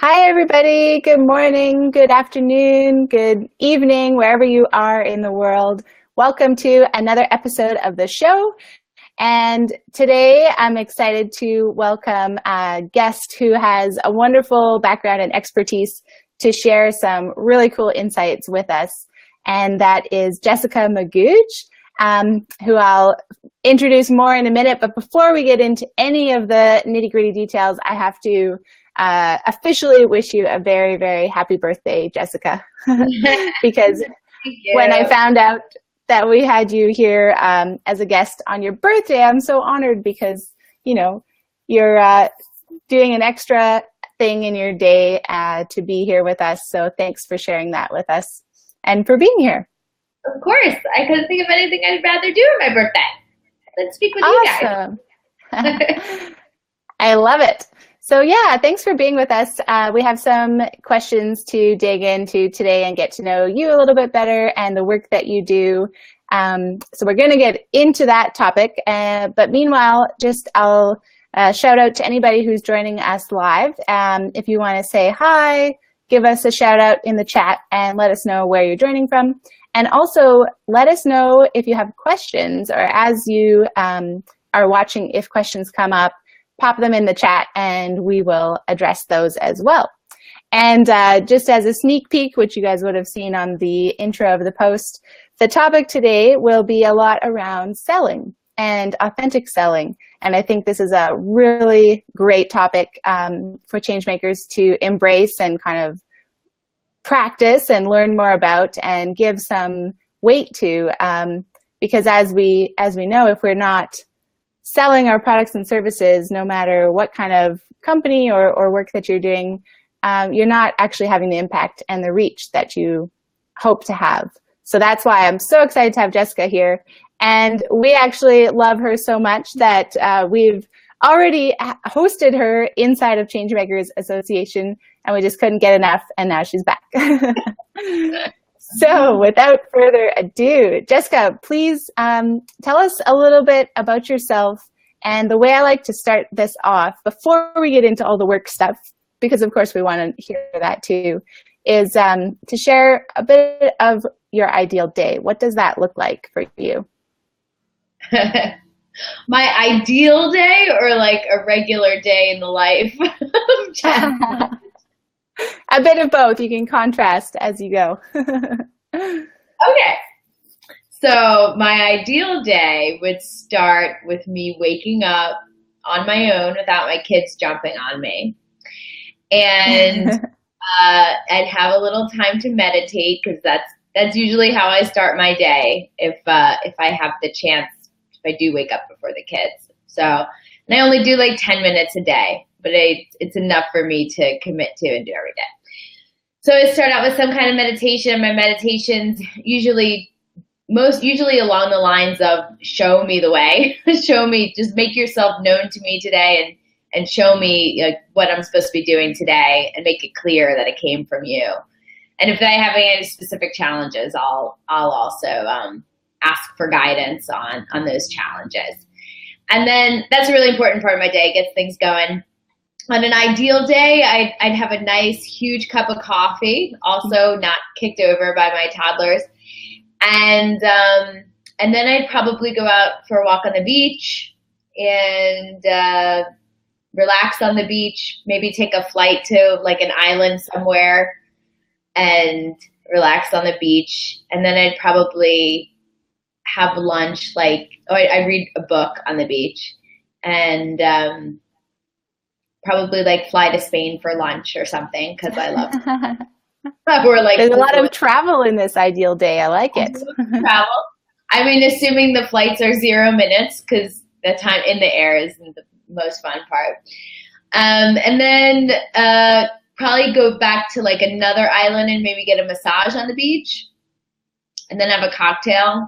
Hi, everybody. Good morning, good afternoon, good evening, wherever you are in the world. Welcome to another episode of the show. And today I'm excited to welcome a guest who has a wonderful background and expertise to share some really cool insights with us. And that is Jessica Magoch, who I'll introduce more in a minute. But before we get into any of the nitty-gritty details, I have to officially wish you a very, very happy birthday, Jessica. Because when I found out that we had you here as a guest on your birthday, I'm so honored because, you know, you're doing an extra thing in your day to be here with us. So thanks for sharing that with us and for being here. Of course. I couldn't think of anything I'd rather do on my birthday. Let's speak with Awesome. you guys. I love it. So yeah, thanks for being with us. We have some questions to dig into today and get to know you a little bit better and the work that you do. So we're going to get into that topic. But meanwhile, I'll shout out to anybody who's joining us live. If you want to say hi, give us a shout out in the chat and let us know where you're joining from. And also let us know if you have questions or as you are watching, if questions come up, pop them in the chat and we will address those as well. And just as a sneak peek, which you guys would have seen on the intro of the post, the topic today will be a lot around selling and authentic selling. And I think this is a really great topic for changemakers to embrace and kind of practice and learn more about and give some weight to, because as we know, if we're not selling our products and services, no matter what kind of company or work that you're doing, you're not actually having the impact and the reach that you hope to have. So that's why I'm so excited to have Jessica here. And we actually love her so much that we've already hosted her inside of Changemakers Association, and we just couldn't get enough, and now she's back. So without further ado, Jessica, please tell us a little bit about yourself. And the way I like to start this off, before we get into all the work stuff, because of course we want to hear that too, is to share a bit of your ideal day. What does that look like for you? My ideal day or like a regular day in the life of Jen? A bit of both. You can contrast as you go. Okay. So my ideal day would start with me waking up on my own without my kids jumping on me. And I'd have a little time to meditate because that's usually how I start my day if I have the chance, if I do wake up before the kids. So, and I only do like 10 minutes a day, but it's enough for me to commit to and do every day. So I start out with some kind of meditation. My meditations usually along the lines of show me the way, show me, just make yourself known to me today and show me what I'm supposed to be doing today and make it clear that it came from you. And if I have any specific challenges, I'll also ask for guidance on those challenges. And then that's a really important part of my day, gets things going. On an ideal day, I'd have a nice, huge cup of coffee, also not kicked over by my toddlers. And then I'd probably go out for a walk on the beach and relax on the beach, maybe take a flight to like an island somewhere and relax on the beach. And then I'd probably have lunch, I read a book on the beach and probably like fly to Spain for lunch or something because I love or like there's a lot of travel in this ideal day. I like it. Travel. I mean, assuming the flights are 0 minutes because the time in the air is the most fun part. And then probably go back to like another island and maybe get a massage on the beach and then have a cocktail.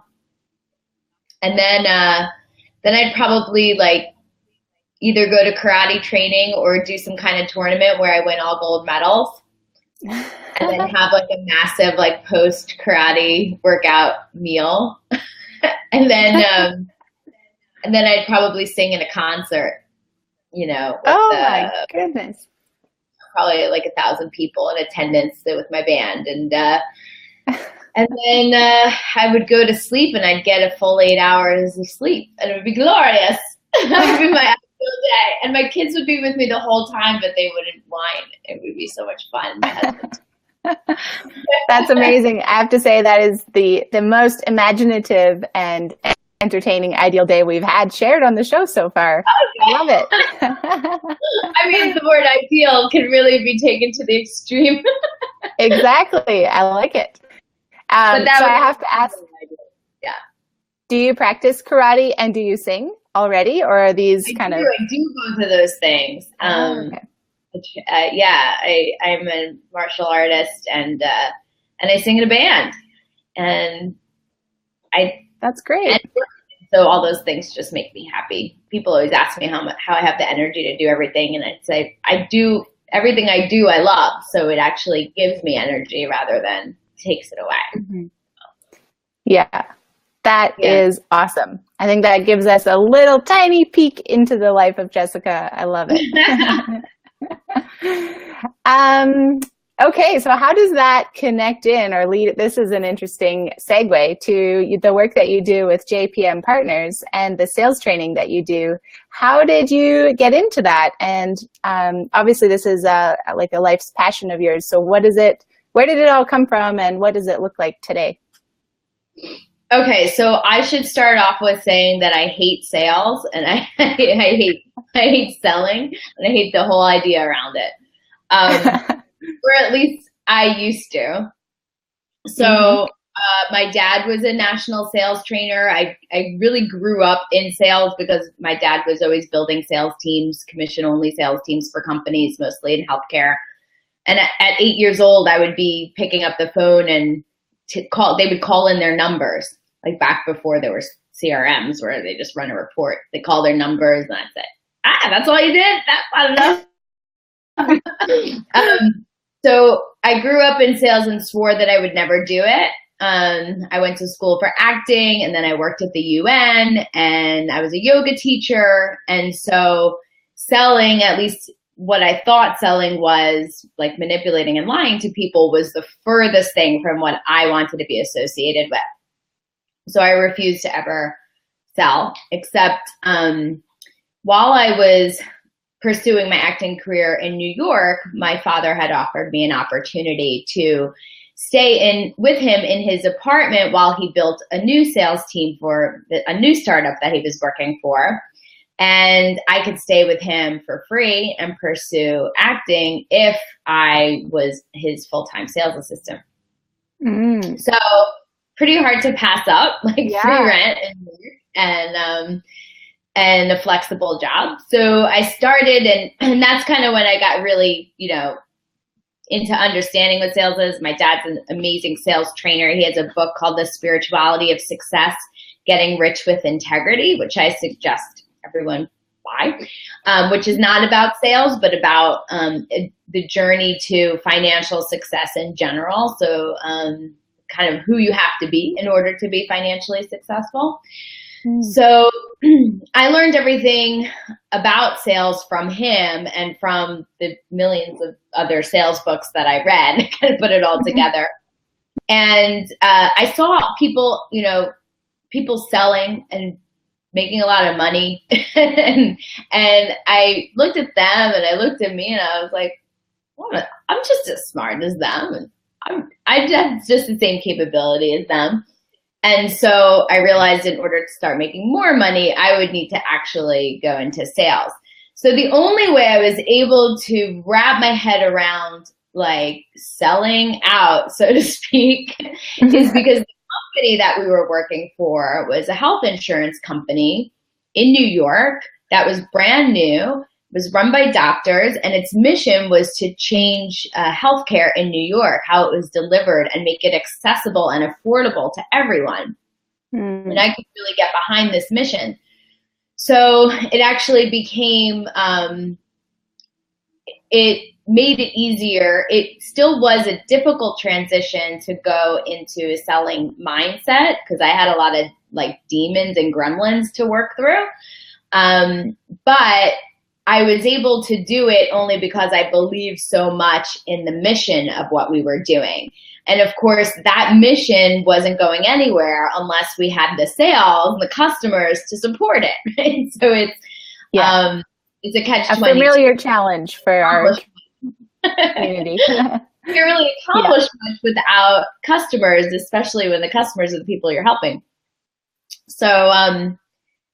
And then I'd probably like either go to karate training or do some kind of tournament where I win all gold medals. And then have like a massive like post karate workout meal. and then I'd probably sing in a concert. with Oh the my goodness. probably like 1,000 people in attendance with my band. And then I would go to sleep and I'd get a full 8 hours of sleep and it would be glorious. That would be my ideal day. And my kids would be with me the whole time, but they wouldn't whine. It would be so much fun. My husband. That's amazing. I have to say that is the most imaginative and entertaining ideal day we've had shared on the show so far. I love it. I mean, the word ideal can really be taken to the extreme. Exactly. I like it. But that so I have to ask, yeah. do you practice karate and do you sing already, or are these I do both of those things. Okay. Yeah, I'm a martial artist and I sing in a band, and That's great. and so all those things just make me happy. People always ask me how I have the energy to do everything, and I'd say I do everything I do. I love, so it actually gives me energy rather than takes it away. Mm-hmm. Yeah, that is awesome. I think that gives us a little tiny peek into the life of Jessica. I love it. Okay, so how does that connect in or lead? This is an interesting segue to the work that you do with JPM Partners and the sales training that you do. How did you get into that? And obviously this is like a life's passion of yours. So what is it? Where did it all come from and what does it look like today? Okay, so I should start off with saying that I hate sales and I hate selling and I hate the whole idea around it. Or at least I used to. So my dad was a national sales trainer. I really grew up in sales because my dad was always building sales teams, commission-only sales teams for companies, mostly in healthcare. And at 8 years old, I would be picking up the phone and they would call in their numbers, like back before there were CRMs where they just run a report. They call their numbers and I'd say, that's all you did? That's not enough. So I grew up in sales and swore that I would never do it. I went to school for acting and then I worked at the UN and I was a yoga teacher. And so selling, at least what I thought selling was, like manipulating and lying to people, was the furthest thing from what I wanted to be associated with. So I refused to ever sell, except while I was pursuing my acting career in New York, my father had offered me an opportunity to stay with him in his apartment while he built a new sales team for a new startup that he was working for. And I could stay with him for free and pursue acting if I was his full-time sales assistant. So pretty hard to pass up, like free rent and a flexible job. So I started, and that's kind of when I got really, into understanding what sales is. My dad's an amazing sales trainer. He has a book called The Spirituality of Success, Getting Rich with Integrity, which I suggest everyone buy, which is not about sales, but about the journey to financial success in general. So kind of who you have to be in order to be financially successful. So I learned everything about sales from him and from the millions of other sales books that I read, kind of put it all together. And I saw people, people selling and making a lot of money. and I looked at them and I looked at me and I was like, well, I'm just as smart as them. And I have just the same capability as them. And so I realized in order to start making more money, I would need to actually go into sales. So the only way I was able to wrap my head around like selling out, so to speak, is because the company that we were working for was a health insurance company in New York that was brand new, was run by doctors, and its mission was to change healthcare in New York, how it was delivered, and make it accessible and affordable to everyone. And I could really get behind this mission. So it actually became, it made it easier. It still was a difficult transition to go into a selling mindset because I had a lot of like demons and gremlins to work through. But I was able to do it only because I believed so much in the mission of what we were doing. And of course, that mission wasn't going anywhere unless we had the sales and the customers to support it. Right? So it's a catch-22. A familiar challenge for our community. You can't really accomplish much without customers, especially when the customers are the people you're helping. So,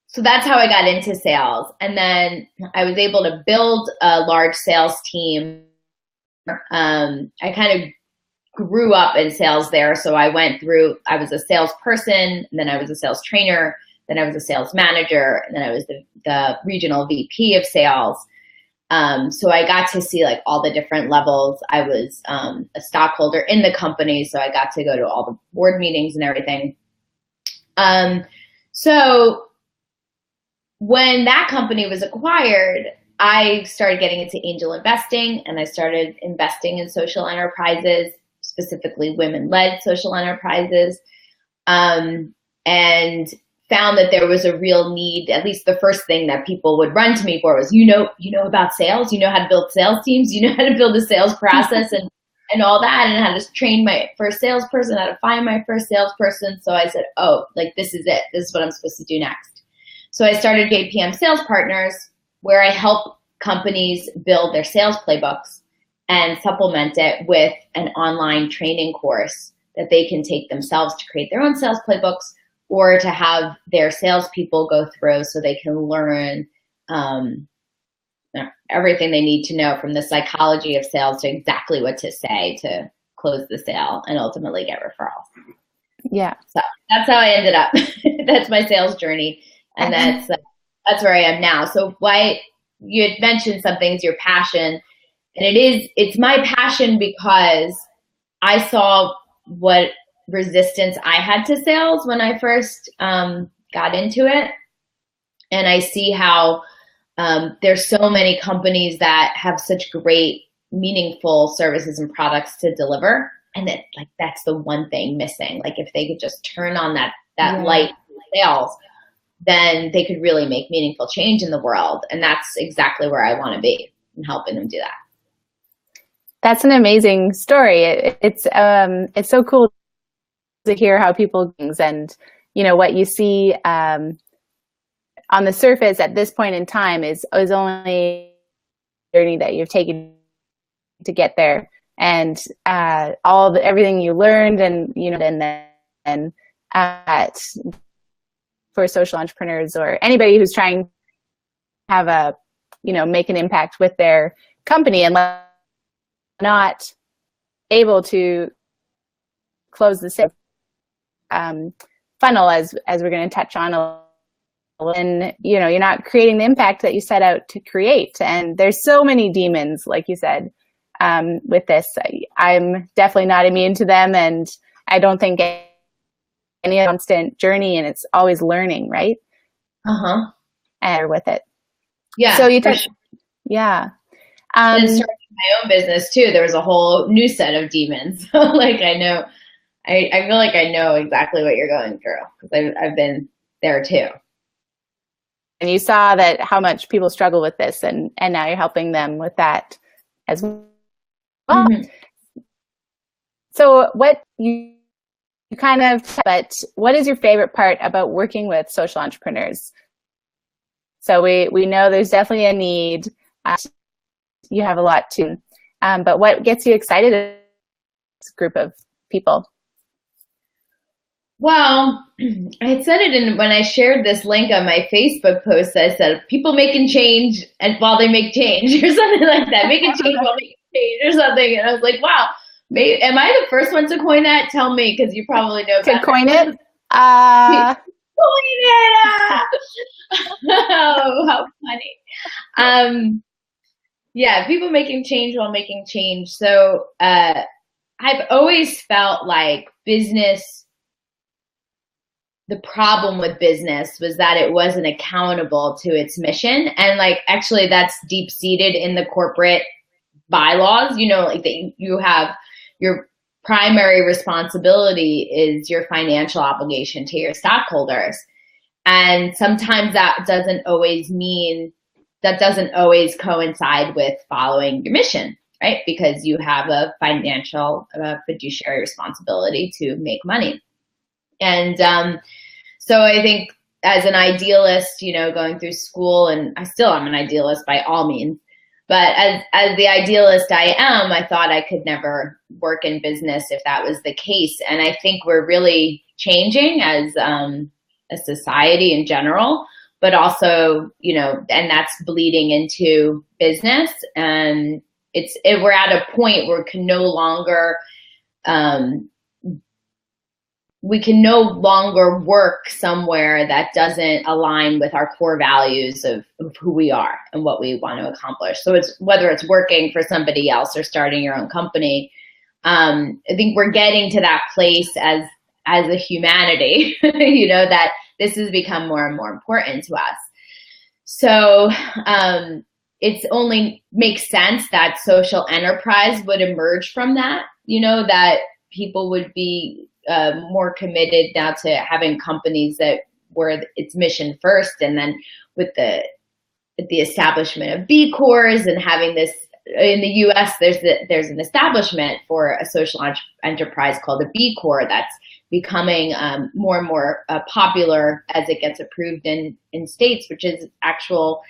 so that's how I got into sales. And then I was able to build a large sales team. I kind of grew up in sales there. So I was a salesperson, and then I was a sales trainer, then I was a sales manager, and then I was the regional VP of sales. So I got to see like all the different levels. I was a stockholder in the company, so I got to go to all the board meetings and everything. So when that company was acquired, I started getting into angel investing, and I started investing in social enterprises, specifically women-led social enterprises, and found that there was a real need. At least the first thing that people would run to me for was, you know about sales, you know how to build sales teams, you know how to build a sales process and all that, and how to train my first salesperson, how to find my first salesperson. So I said, oh, like this is it. This is what I'm supposed to do next. So I started JPM Sales Partners, where I help companies build their sales playbooks and supplement it with an online training course that they can take themselves to create their own sales playbooks, or to have their salespeople go through so they can learn everything they need to know, from the psychology of sales to exactly what to say to close the sale and ultimately get referrals. Yeah. So that's how I ended up. That's my sales journey. And that's where I am now. So why you had mentioned some things, your passion, and it's my passion because I saw what resistance I had to sales when I first got into it. And I see how there's so many companies that have such great, meaningful services and products to deliver. And that that's the one thing missing. Like if they could just turn on that light sales, then they could really make meaningful change in the world. And that's exactly where I want to be, and helping them do that. That's an amazing story. It's so cool to hear how people and what you see on the surface at this point in time is only a journey that you've taken to get there, and everything you learned, and and for social entrepreneurs or anybody who's trying to have make an impact with their company and not able to close the sales funnel, as we're going to touch on a little, and you're not creating the impact that you set out to create. And there's so many demons, like you said, with this. I'm definitely not immune to them, and I don't think any constant journey, and it's always learning, right? And with it. Yeah. So you touched, yeah. And starting my own business too, there was a whole new set of demons. So like I feel like I know exactly what you're going through, because I've been there too. And you saw that how much people struggle with this, and now you're helping them with that as well. So what but what is your favorite part about working with social entrepreneurs? So we know there's definitely a need. You have a lot too. But what gets you excited as a group of people? Well, I had said it when I shared this link on my Facebook post. I said, people making change and while they make change, or something like that. Making change while making change, or something. And I was like, wow, am I the first one to coin that? Tell me, because you probably know. To coin it? Coin it! Oh, how funny. Yeah, people making change while making change. So I've always felt like the problem with business was that it wasn't accountable to its mission. And like, actually that's deep seated in the corporate bylaws, like that you have your primary responsibility is your financial obligation to your stockholders. And sometimes that doesn't always mean that doesn't always coincide with following your mission, right? Because you have a financial fiduciary responsibility to make money. And so I think as an idealist, going through school, and I still am an idealist by all means, but as the idealist I am, I thought I could never work in business if that was the case. And I think we're really changing as a society in general, but also, and that's bleeding into business. And we're at a point where we can no longer work somewhere that doesn't align with our core values of who we are and what we want to accomplish. So whether it's working for somebody else or starting your own company, I think we're getting to that place as a humanity, that this has become more and more important to us. So it's only makes sense that social enterprise would emerge from that, that people would be more committed now to having companies that were its mission first, and then with the establishment of B Corps and having this in the U.S. there's an establishment for a social enterprise called a B Corps that's becoming more and more popular as it gets approved in states, which is actual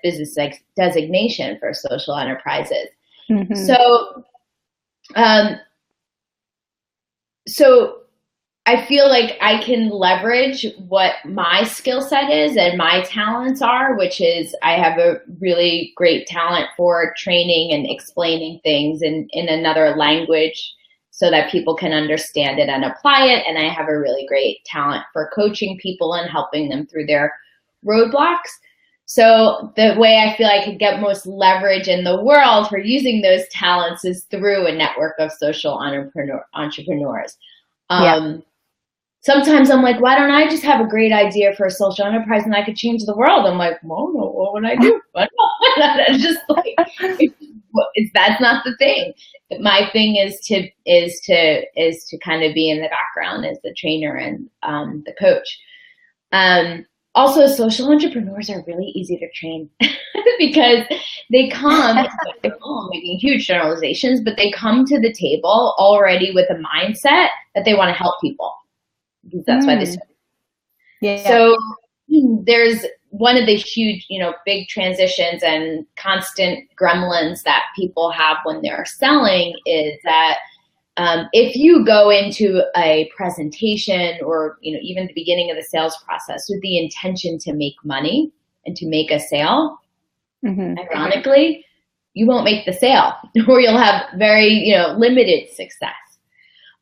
business designation for social enterprises. Mm-hmm. So I feel like I can leverage what my skill set is and my talents are, which is I have a really great talent for training and explaining things in another language so that people can understand it and apply it. And I have a really great talent for coaching people and helping them through their roadblocks. So the way I feel I could get most leverage in the world for using those talents is through a network of social entrepreneurs. Sometimes I'm like, why don't I just have a great idea for a social enterprise and I could change the world? I'm like, well, no, what would I do? It's just like, that's not the thing. My thing is to kind of be in the background as the trainer and the coach. Also, social entrepreneurs are really easy to train because they come, I'm making huge generalizations, but they come to the table already with a mindset that they want to help people. Because that's why they started. Yeah. So there's one of the huge, big transitions and constant gremlins that people have when they're selling is that if you go into a presentation or, even the beginning of the sales process with the intention to make money and to make a sale, ironically, you won't make the sale or you'll have very, limited success.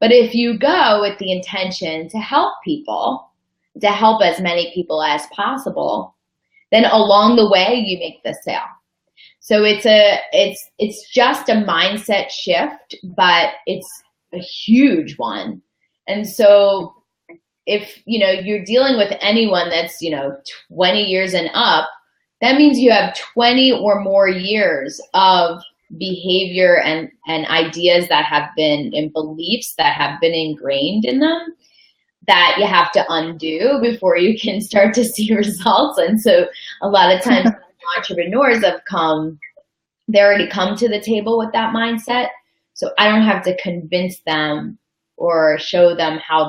But if you go with the intention to help people, to help as many people as possible, then along the way you make the sale. So it's just a mindset shift, but it's a huge one. And so if, you're dealing with anyone that's, 20 years and up, that means you have 20 or more years of behavior and ideas that have been, and beliefs that have been ingrained in them that you have to undo before you can start to see results. And so a lot of times entrepreneurs they already come to the table with that mindset. So I don't have to convince them or show them how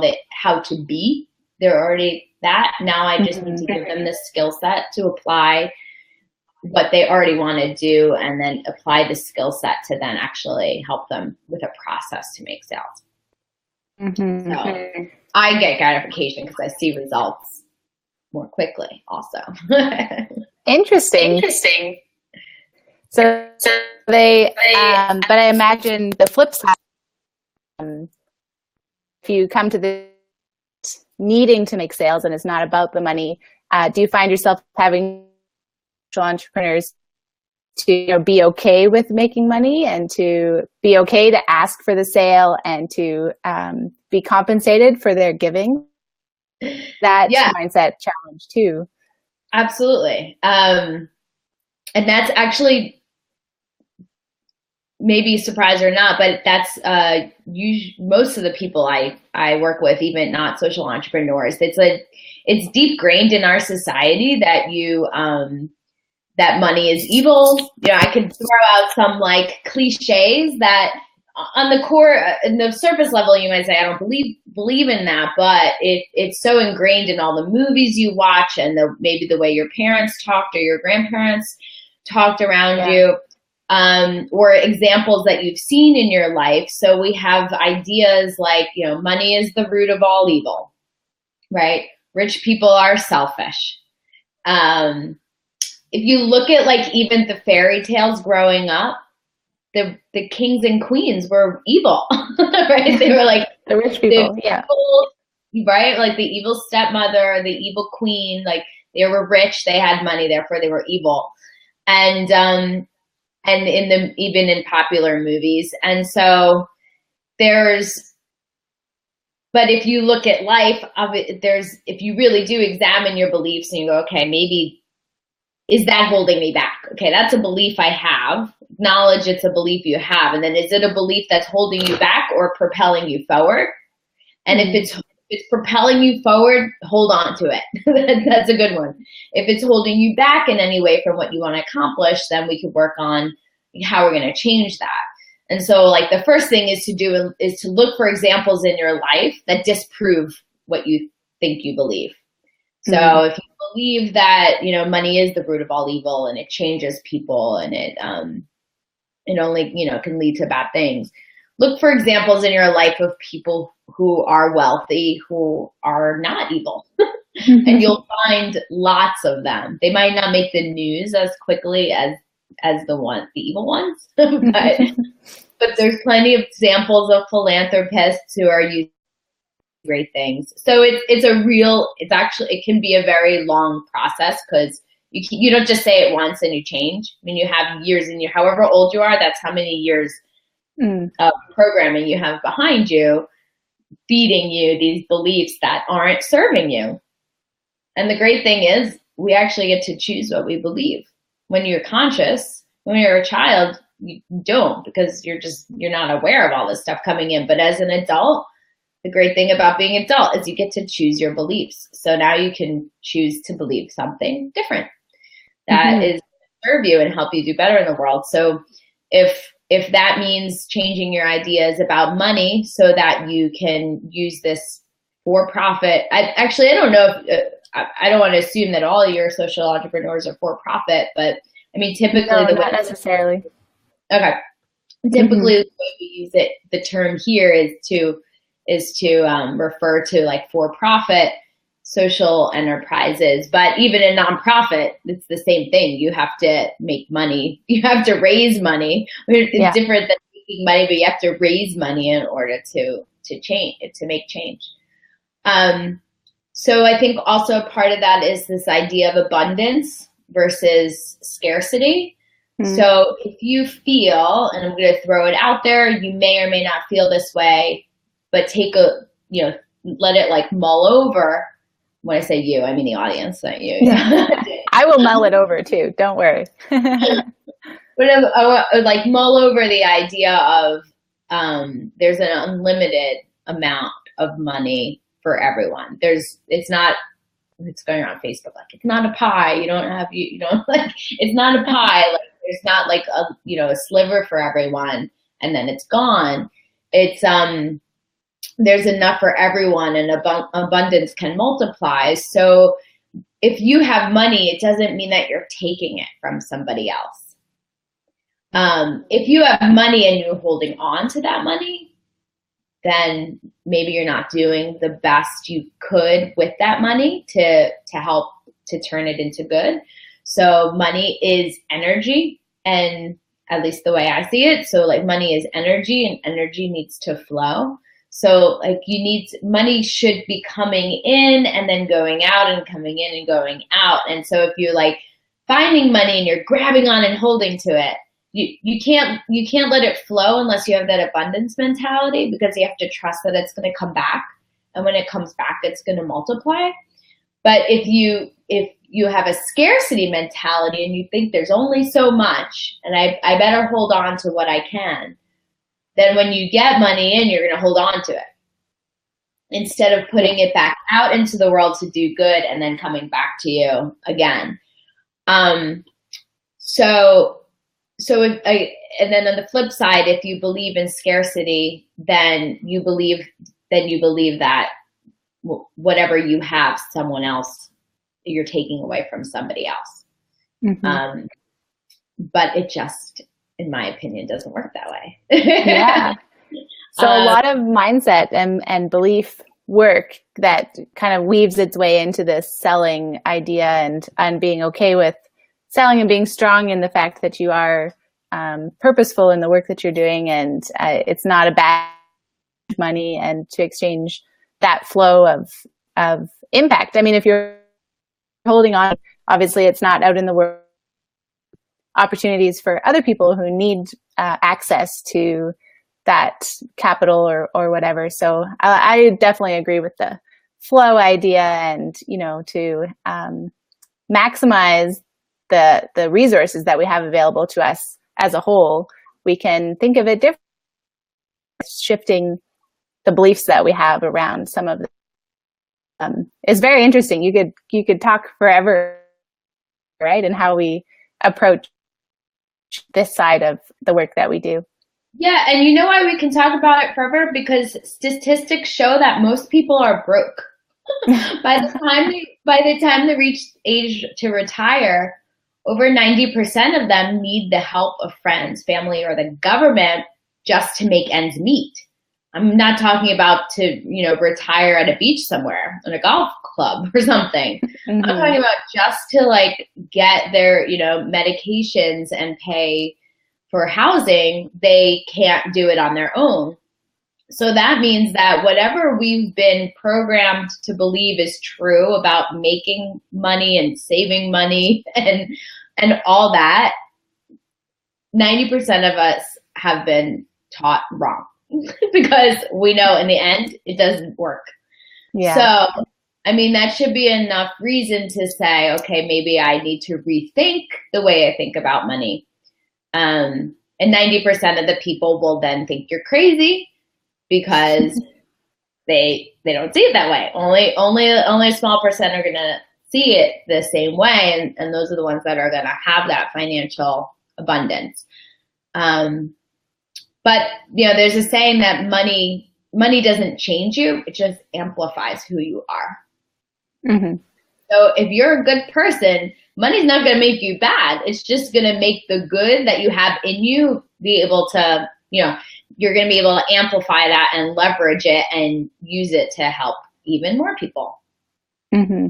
to be. They're already that. Now I just need to give them the skill set to apply what they already want to do and then apply the skill set to then actually help them with a process to make sales. So I get gratification because I see results more quickly also. Interesting. So they, but I imagine the flip side, if you come to this needing to make sales and it's not about the money, do you find yourself having entrepreneurs to be okay with making money and to be okay to ask for the sale and to be compensated for their giving? That mindset challenge too. Absolutely. And that's actually maybe a surprise or not, but that's most of the people I work with, even not social entrepreneurs. It's deep grained in our society that that money is evil. I could throw out some like cliches that on the core, in the surface level, you might say, I don't believe in that, but it's so ingrained in all the movies you watch and maybe the way your parents talked or your grandparents talked around you, or examples that you've seen in your life. So we have ideas like, money is the root of all evil, right? Rich people are selfish. If you look at like even the fairy tales growing up, the kings and queens were evil, right? They were like the rich people, evil, right? Like the evil stepmother, the evil queen, like they were rich, they had money, therefore they were evil. And even in popular movies. And so but if you look at life, if you really do examine your beliefs and you go, okay, maybe is that holding me back? Okay, that's a belief I have. Acknowledge it's a belief you have. And then is it a belief that's holding you back or propelling you forward? And if it's propelling you forward, hold on to it. That's a good one. If it's holding you back in any way from what you want to accomplish, then we could work on how we're going to change that. And so like the first thing is to look for examples in your life that disprove what you think you believe. So if you believe that, money is the root of all evil and it changes people and it only, can lead to bad things, look for examples in your life of people who are wealthy, who are not evil. And you'll find lots of them. They might not make the news as quickly as the evil ones, but there's plenty of examples of philanthropists who are using great things. So it can be a very long process because you don't just say it once and you change. I mean, you have years however old you are, that's how many years of programming you have behind you, feeding you these beliefs that aren't serving you. And the great thing is we actually get to choose what we believe. When you're conscious, when you're a child, you don't, because you're not aware of all this stuff coming in. But as an adult, the great thing about being an adult is you get to choose your beliefs. So now you can choose to believe something different that is serve you and help you do better in the world. So if that means changing your ideas about money so that you can use this for profit, I don't know if I don't want to assume that all your social entrepreneurs are for profit, but I mean typically not necessarily. Okay, typically the way we use the term here is to refer to like for-profit social enterprises. But even in nonprofit, it's the same thing. You have to make money. You have to raise money. It's different than making money, but you have to raise money in order to make change. So I think also part of that is this idea of abundance versus scarcity. So if you feel, and I'm going to throw it out there, you may or may not feel this way, but let it like mull over. When I say you, I mean the audience, not you. I will mull it over too. Don't worry. But like mull over the idea of there's an unlimited amount of money for everyone. It's going around Facebook like it's not a pie. You don't like it's not a pie. Like there's not like a sliver for everyone and then it's gone. It's there's enough for everyone and abundance can multiply. So if you have money, it doesn't mean that you're taking it from somebody else. If you have money and you're holding on to that money, then maybe you're not doing the best you could with that money to help to turn it into good. So money is energy, and at least the way I see it. So like money is energy and energy needs to flow. So like money should be coming in and then going out and coming in and going out. And so if you're like finding money and you're grabbing on and holding to it, you can't let it flow unless you have that abundance mentality, because you have to trust that it's going to come back. And when it comes back, it's going to multiply. But if you have a scarcity mentality and you think there's only so much and I better hold on to what I can, then when you get money in, you're going to hold on to it instead of putting it back out into the world to do good and then coming back to you again. so and then on the flip side, if you believe in scarcity, then you believe that whatever you have, someone else, you're taking away from somebody else. Mm-hmm. But it just, in my opinion, doesn't work that way. Yeah. So a lot of mindset and belief work that kind of weaves its way into this selling idea and being okay with selling and being strong in the fact that you are purposeful in the work that you're doing, and it's not a bad money, and to exchange that flow of impact. I mean, if you're holding on, obviously it's not out in the world, opportunities for other people who need access to that capital or whatever. So I definitely agree with the flow idea, and to maximize the resources that we have available to us as a whole. We can think of it differently, shifting the beliefs that we have around some of them. It's very interesting. You could talk forever, right? And how we approach this side of the work that we do. Yeah, and you know why we can talk about it forever? Because statistics show that most people are broke. By the time they reach age to retire, over 90% of them need the help of friends, family, or the government just to make ends meet. I'm not talking about to, retire at a beach somewhere on a golf club or something. Mm-hmm. I'm talking about just to get their, medications and pay for housing. They can't do it on their own. So that means that whatever we've been programmed to believe is true about making money and saving money and all that, 90% of us have been taught wrong because we know in the end it doesn't work. Yeah. So, I mean, that should be enough reason to say, okay, maybe I need to rethink the way I think about money. And 90% of the people will then think you're crazy because they don't see it that way. Only a small percent are going to see it the same way, and those are the ones that are going to have that financial abundance. But there's a saying that money doesn't change you; it just amplifies who you are. Mm-hmm. So if you're a good person, money's not going to make you bad. It's just going to make the good that you have in you be able to, you're going to be able to amplify that and leverage it and use it to help even more people. Mm-hmm.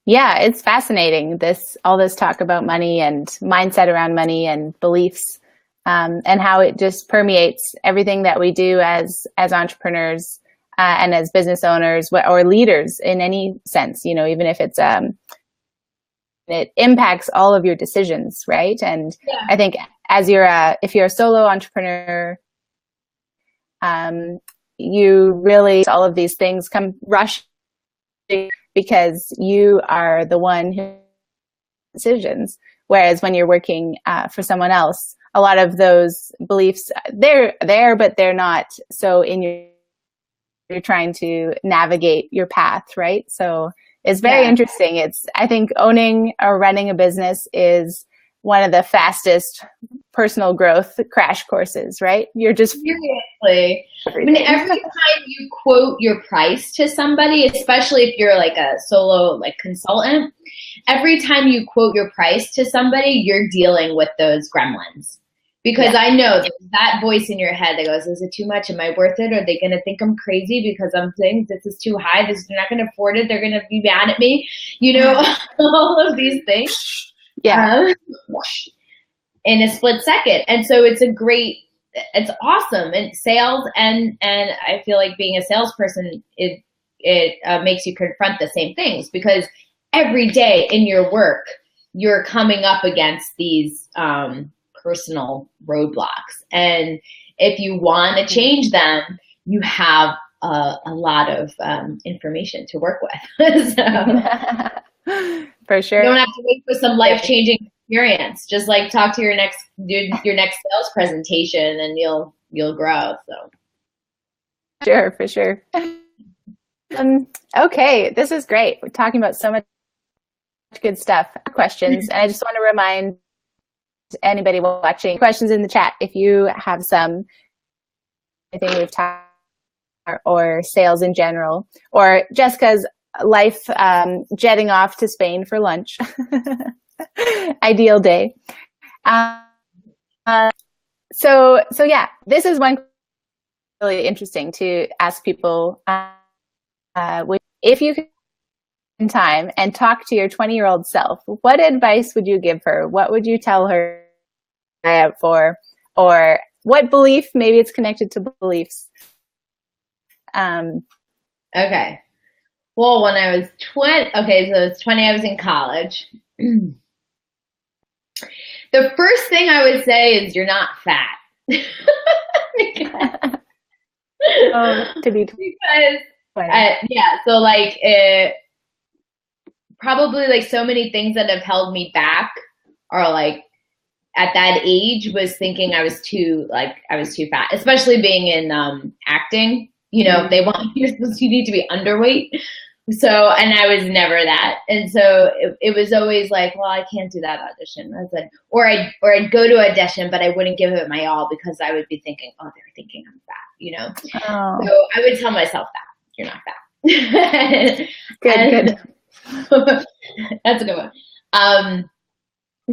Yeah, it's fascinating, all this talk about money and mindset around money and beliefs, and how it just permeates everything that we do as entrepreneurs and as business owners or leaders in any sense. Even if it's it impacts all of your decisions, right? And yeah. I think if you're a solo entrepreneur, you really, all of these things come rushing because you are the one who makes decisions. Whereas when you're working for someone else, a lot of those beliefs, they're there, but they're not so you're trying to navigate your path, right? So it's very interesting. I think owning or running a business is one of the fastest personal growth crash courses, right? You're just seriously. I mean, every time you quote your price to somebody, especially if you're like a solo consultant, every time you quote your price to somebody, you're dealing with those gremlins. Because I know that voice in your head that goes, is it too much? Am I worth it? Are they going to think I'm crazy because I'm saying this is too high? They're not going to afford it. They're going to be mad at me. All of these things. Yeah. In a split second. And so it's awesome. And sales and I feel like being a salesperson, it makes you confront the same things because every day in your work, you're coming up against these personal roadblocks. And if you want to change them, you have a lot of information to work with. For sure. You don't have to wait for some life-changing experience. Just talk to your next sales presentation and you'll grow. So sure, for sure. Okay, this is great. We're talking about so much good stuff, questions. And I just want to remind anybody watching, questions in the chat if you have some, anything we've talked or sales in general, or Jessica's life jetting off to Spain for lunch. Ideal day. So yeah, this is one really interesting to ask people. If you could time and talk to your 20-year-old self, what advice would you give her? What would you tell her out for? Or what belief, maybe it's connected to beliefs. Okay. Well, when I was 20, okay, so I was 20, I was in college. The first thing I would say is you're not fat. Because, yeah, so like probably like so many things that have held me back are like at that age was thinking I was too fat, especially being in acting. You know, they want you need to be underweight. So, and I was never that. And so it was always like, well, I can't do that audition. I said, or I'd go to audition, but I wouldn't give it my all because I would be thinking, oh, they're thinking I'm fat, you know? Oh. So I would tell myself that you're not fat. Good. That's a good one.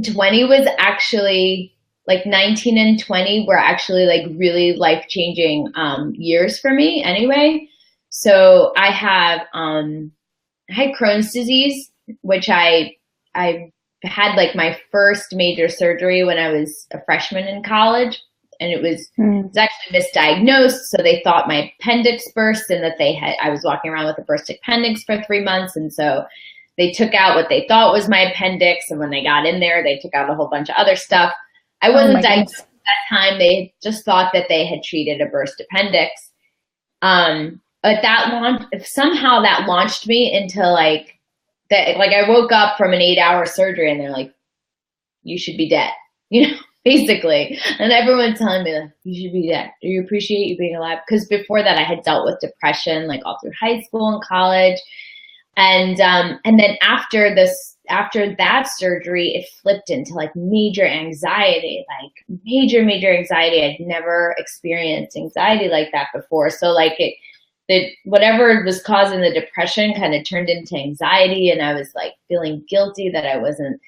20 was actually like 19 and 20 were actually like really life-changing years for me anyway. So I had Crohn's disease, which I had like my first major surgery when I was a freshman in college, and it was actually misdiagnosed. So they thought my appendix burst, and that I was walking around with a burst appendix for 3 months, and so they took out what they thought was my appendix, and when they got in there, they took out a whole bunch of other stuff. I wasn't diagnosed at that time. They just thought that they had treated a burst appendix. But somehow that launched me into like that. Like I woke up from an 8-hour surgery and they're like, you should be dead, you know, basically. And everyone's telling me like, you should be dead. Do you appreciate you being alive? Because before that I had dealt with depression, like all through high school and college. And then after that surgery, it flipped into like major anxiety, like major anxiety. I'd never experienced anxiety like that before. So like whatever was causing the depression kind of turned into anxiety, and I was like feeling guilty that I wasn't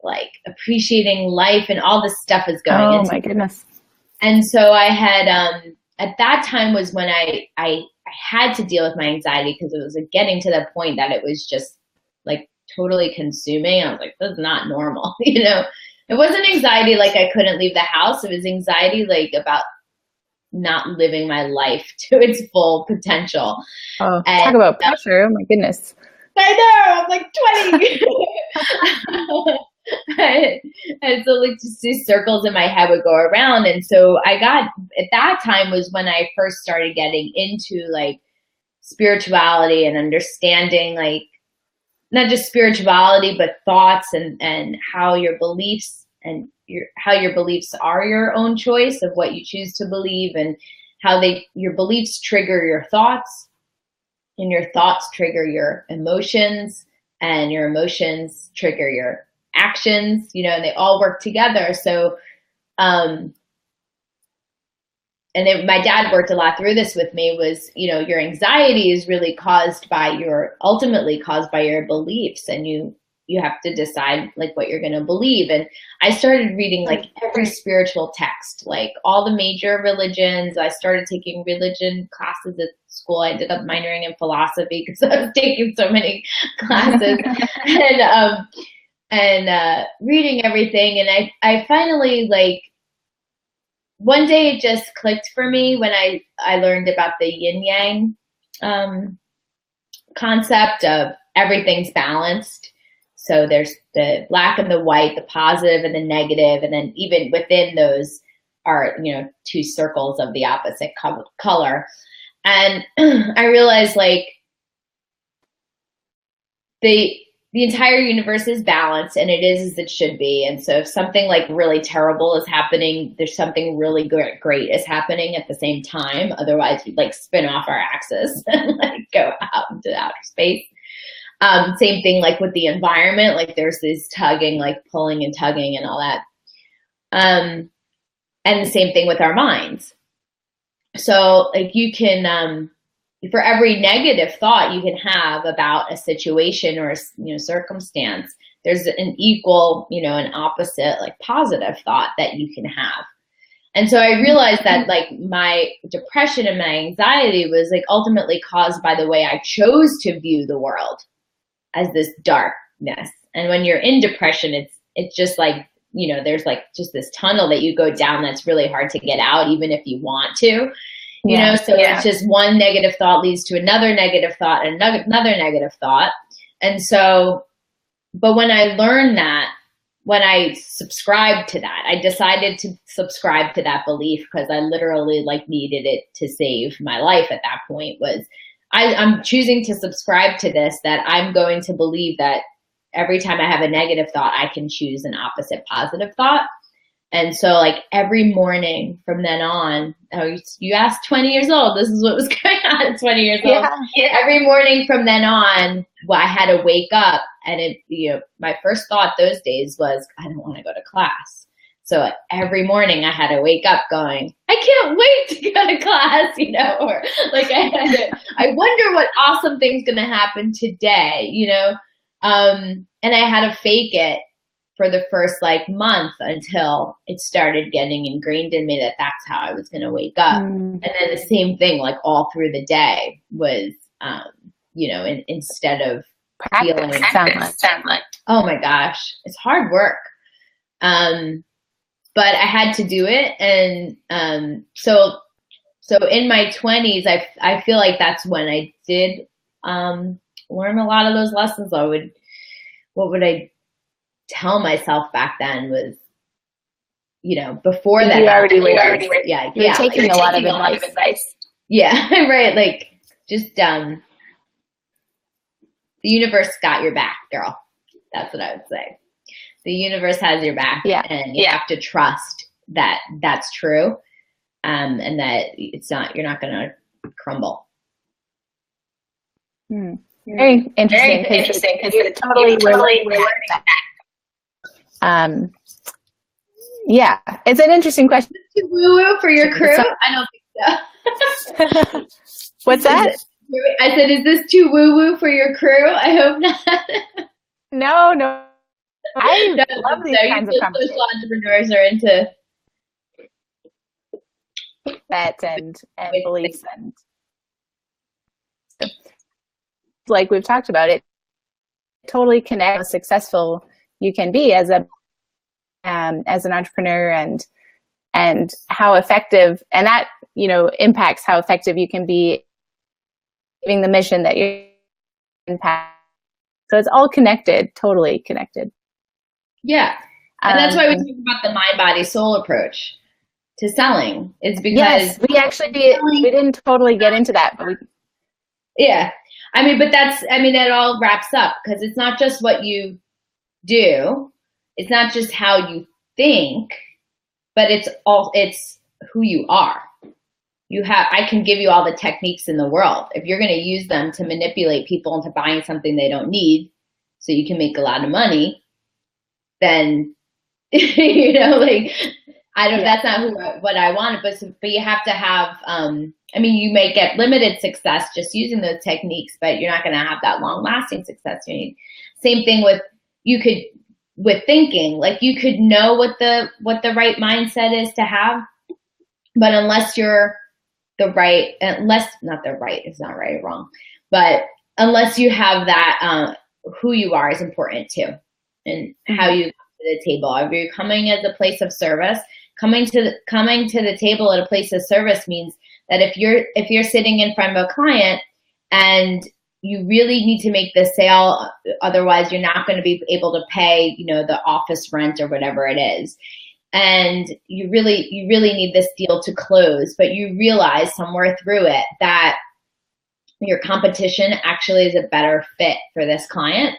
like appreciating life, and all this stuff is going into. Oh my goodness. And so I had, at that time was when I had to deal with my anxiety because it was like getting to the point that it was just like totally consuming. I was like, this is not normal, you know? It wasn't anxiety like I couldn't leave the house. It was anxiety like about not living my life to its full potential. Oh, and talk about pressure. Oh my goodness. I know, I'm like 20. And so like just these circles in my head would go around. And so at that time was when I first started getting into like spirituality and understanding like not just spirituality, but thoughts and how your beliefs and how your beliefs are your own choice of what you choose to believe, and how your beliefs trigger your thoughts, and your thoughts trigger your emotions, and your emotions trigger your actions, you know, and they all work together. So, my dad worked a lot through this with me was, you know, your anxiety is really ultimately caused by your beliefs, and you have to decide like what you're going to believe. And I started reading like every spiritual text, like all the major religions. I started taking religion classes at school. I ended up minoring in philosophy because I was taking so many classes and reading everything. And I finally like, one day it just clicked for me when I learned about the yin yang concept of everything's balanced. So there's the black and the white, the positive and the negative, and then even within those are, you know, two circles of the opposite color. And I realized like the entire universe is balanced, and it is as it should be. And so if something like really terrible is happening, there's something really great is happening at the same time. Otherwise we'd like spin off our axis and like go out into outer space. Same thing like with the environment, like there's this tugging, like pulling and tugging and all that. And the same thing with our minds. So like you can, for every negative thought you can have about a situation or circumstance, there's an equal, an opposite, like positive thought that you can have. And so I realized that like my depression and my anxiety was like ultimately caused by the way I chose to view the world as this darkness. And when you're in depression, it's just like, there's like just this tunnel that you go down that's really hard to get out, even if you want to. It's just one negative thought leads to another negative thought and another negative thought. And so, but when I learned that, when I subscribed to that, I decided to subscribe to that belief because I literally like needed it to save my life at that point. I'm choosing to subscribe to this, that I'm going to believe that every time I have a negative thought, I can choose an opposite positive thought. And so like every morning from then on, you asked 20 years old, this is what was going on at 20 years old. Yeah. Every morning from then on, I had to wake up and my first thought those days was, I don't want to go to class. So every morning I had to wake up going, I can't wait to go to class, or like I wonder what awesome thing's going to happen today, and I had to fake it for the first like month until it started getting ingrained in me that that's how I was going to wake up. And then the same thing, like all through the day was, instead of feeling, oh my gosh, it's hard work. But I had to do it. And, so in my 20s, I feel like that's when I did, learn a lot of those lessons. What would I tell myself back then was, before that. You were taking a lot of advice. Yeah, right. Like just, the universe got your back, girl. That's what I would say. The universe has your back, and you have to trust that that's true, and that you're not going to crumble. Very interesting because it totally yeah, it's an interesting question. Too woo-woo for your crew? I don't think so. What's that? I said, is this too woo-woo for your crew? I hope not. No. I love these kinds of conversations. Social entrepreneurs are into that and beliefs, and like we've talked about, it totally connects how successful you can be as an entrepreneur, and how effective, and that impacts how effective you can be giving the mission that you impact. So it's all connected, totally connected. Yeah. And that's why we talk about the mind, body, soul approach to selling. It's because we didn't totally get into that, but yeah. That all wraps up, because it's not just what you do. It's not just how you think, but it's who you are. I can give you all the techniques in the world. If you're going to use them to manipulate people into buying something they don't need so you can make a lot of money, then, that's not what I wanted, but you have to have, you may get limited success just using those techniques, but you're not going to have that long lasting success. Same thing with thinking, like you could know what the right mindset is to have, but unless you're it's not right or wrong, but unless you have that, who you are is important too, and how you come to the table. If you're coming as a place of service, coming to the table at a place of service means that if you're sitting in front of a client and you really need to make the sale, otherwise you're not going to be able to pay, the office rent or whatever it is. And you really need this deal to close, but you realize somewhere through it that your competition actually is a better fit for this client.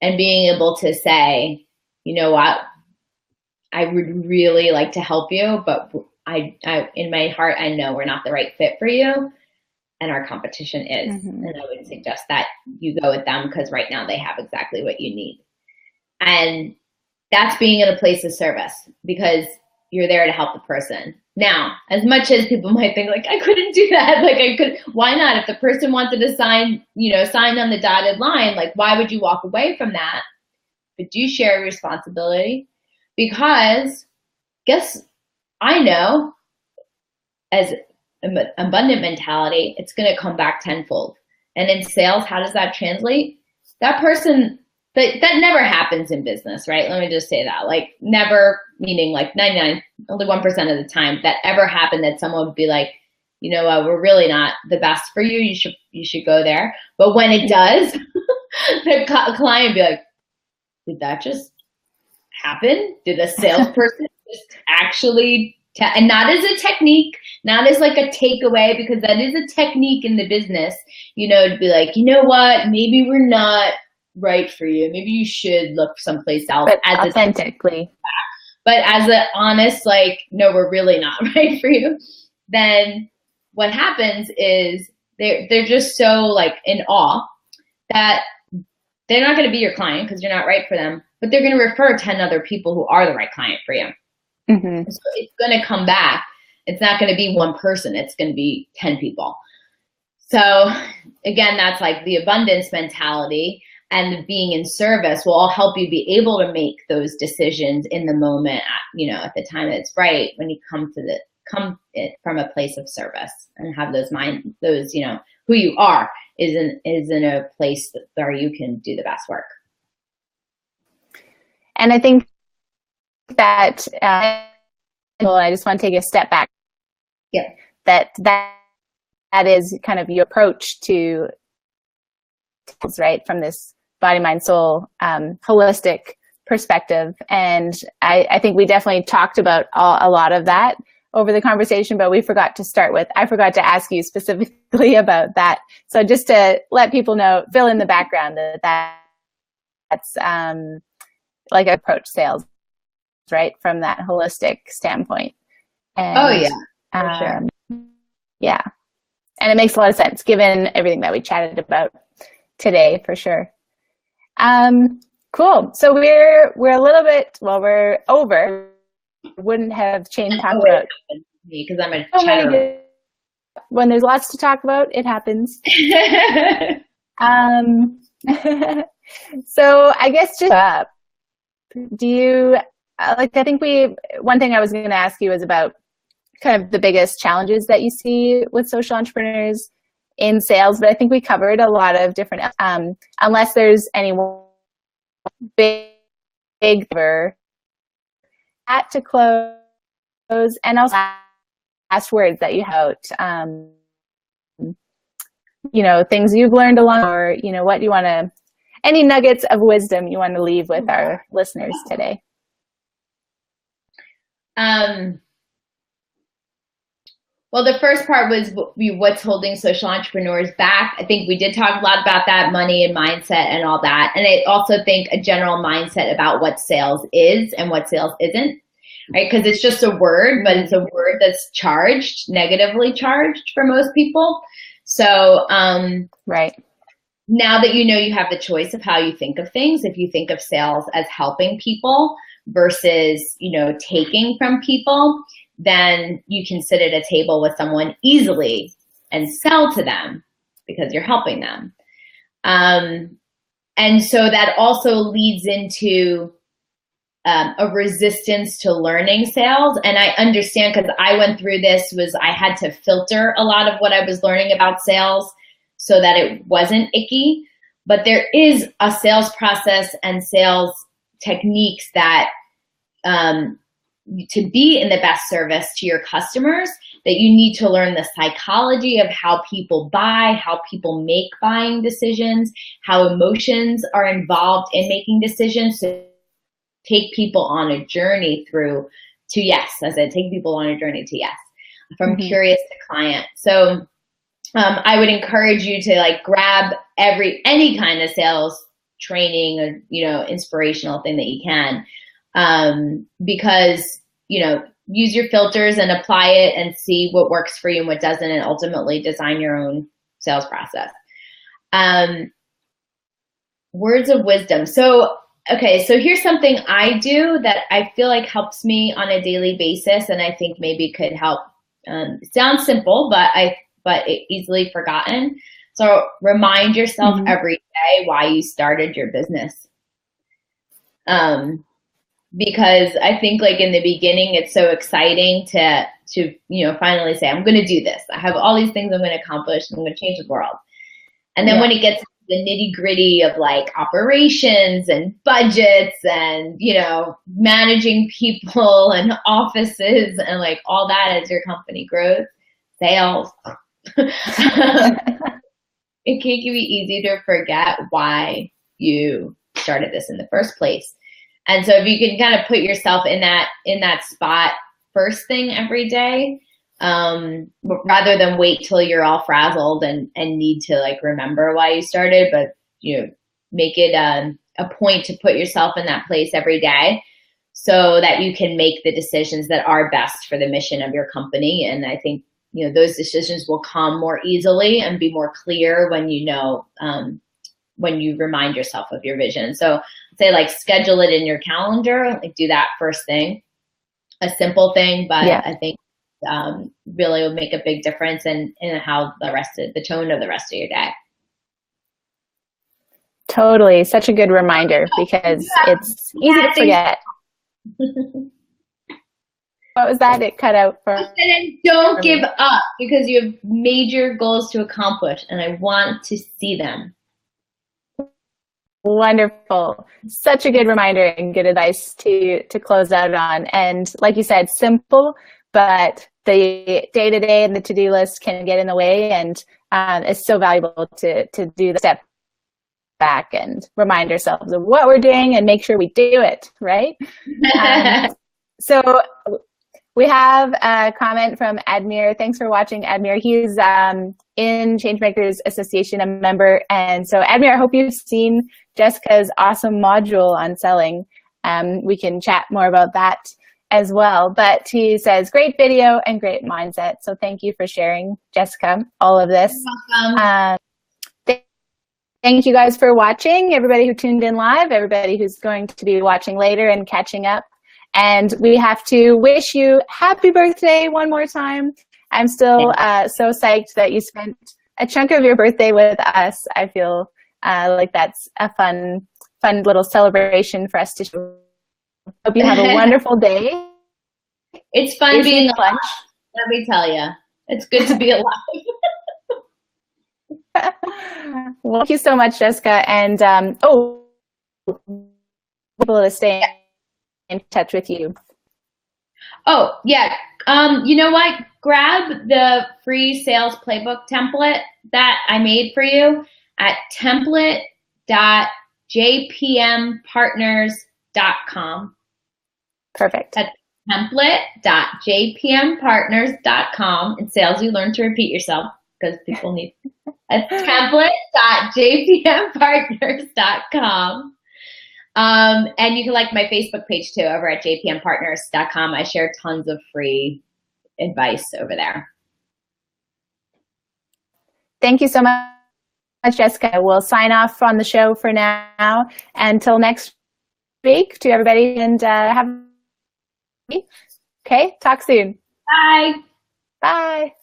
And being able to say, you know what, I would really like to help you, but I in my heart, I know we're not the right fit for you, and our competition is. Mm-hmm. And I would suggest that you go with them because right now they have exactly what you need. And that's being in a place of service because you're there to help the person. Now, as much as people might think like, I couldn't do that, like I could, why not? If the person wanted to sign on the dotted line, like why would you walk away from that? But do share responsibility, because guess I know as abundant mentality, it's going to come back tenfold. And in sales, how does that translate? That person, that never happens in business, right? Let me just say that. Like never, meaning like 99, only 1% of the time that ever happened that someone would be like, you know what, we're really not the best for you. You should go there. But when it does, the client would be like, did that just happen? Did the salesperson just actually, and not as a technique, not as like a takeaway, because that is a technique in the business, to be like, you know what, maybe we're not right for you. Maybe you should look someplace else. But as authentically. But as an honest, like, no, we're really not right for you. Then what happens is they're just so like in awe that they're not going to be your client because you're not right for them, but they're going to refer 10 other people who are the right client for you. Mm-hmm. So it's going to come back. It's not going to be one person. It's going to be 10 people. So again, that's like the abundance mentality, and being in service will all help you be able to make those decisions in the moment, at the time that's right, when you come it from a place of service and have those who you are is in a place where you can do the best work. And I think that I just want to take a step back. Yeah. That is kind of your approach to, right, from this body, mind, soul, holistic perspective. And I think we definitely talked about a lot of that over the conversation, but I forgot to ask you specifically about that. So just to let people know, fill in the background that's like approach sales, right, from that holistic standpoint. And, for sure. Yeah. And it makes a lot of sense given everything that we chatted about today, for sure. Cool. So we're a little bit, we're over. Wouldn't have changed talk about me because I'm a chatterer. When there's lots to talk about, it happens. So I guess just do you I think one thing I was going to ask you is about kind of the biggest challenges that you see with social entrepreneurs in sales, but I think we covered a lot of different, unless there's any big at to close, and also last words that you have, things you've learned along, or, what you want to, any nuggets of wisdom you want to leave with our listeners today. Well, the first part was what's holding social entrepreneurs back. I think we did talk a lot about that, money and mindset and all that. And I also think a general mindset about what sales is and what sales isn't, right? Because it's just a word, but it's a word that's negatively charged for most people. So, right. Now that you have the choice of how you think of things, if you think of sales as helping people versus, taking from people, then you can sit at a table with someone easily and sell to them because you're helping them. And so that also leads into a resistance to learning sales. And I understand, because I went through this, I had to filter a lot of what I was learning about sales so that it wasn't icky. But there is a sales process and sales techniques that to be in the best service to your customers, that you need to learn the psychology of how people buy, how people make buying decisions, how emotions are involved in making decisions, to take people on a journey to yes. As I take people on a journey to yes, from curious to client. So I would encourage you to grab any kind of sales training or, inspirational thing that you can. Because, use your filters and apply it and see what works for you and what doesn't, and ultimately design your own sales process. Words of wisdom. So Okay, so here's something I do that I feel like helps me on a daily basis, and I think maybe could help. It sounds simple, but it easily forgotten. So remind yourself Mhm. every day why you started your business. Um, because I think like in the beginning, it's so exciting to finally say, I'm going to do this. I have all these things I'm going to accomplish. I'm going to change the world. And then Yeah. when it gets to the nitty gritty of like operations and budgets and, managing people and offices and like all that as your company grows, sales, it can be easy to forget why you started this in the first place. And so if you can kind of put yourself in that spot first thing every day, rather than wait till you're all frazzled and need to like remember why you started, but make it a point to put yourself in that place every day so that you can make the decisions that are best for the mission of your company. And I think those decisions will come more easily and be more clear when when you remind yourself of your vision. So say like schedule it in your calendar, like do that first thing, a simple thing, but Yeah. I think really will make a big difference in how the tone of the rest of your day. Totally. Such a good reminder because it's easy to forget. What was that? It cut out for. And don't give up because you have major goals to accomplish and I want to see them. Wonderful. Such a good reminder and good advice to close out on. And like you said, simple, but the day-to-day and the to-do list can get in the way, and it's so valuable to do the step back and remind ourselves of what we're doing and make sure we do it, right? So we have a comment from Admir. Thanks for watching, Admir. He's in Changemakers Association, a member. And so, Admir, I hope you've seen Jessica's awesome module on selling. We can chat more about that as well. But he says, great video and great mindset. So thank you for sharing, Jessica, all of this. You're welcome. Thank you guys for watching, everybody who tuned in live, everybody who's going to be watching later and catching up. And we have to wish you happy birthday one more time. I'm still so psyched that you spent a chunk of your birthday with us. I feel like that's a fun little celebration for us to show. Hope you have a wonderful day. It's fun being alive. Let me tell you, it's good to be alive. Well, thank you so much, Jessica. And people to stay in touch with you. Oh, yeah. You know what? Grab the free sales playbook template that I made for you at template.jpmpartners.com. Perfect. That's template.jpmpartners.com. In sales, you learn to repeat yourself because people need That's template.jpmpartners.com. And you can like my Facebook page too over at jpmpartners.com. I share tons of free advice over there. Thank you so much, Jessica. We'll sign off on the show for now. Until next week to everybody, and have okay, talk soon. Bye. Bye.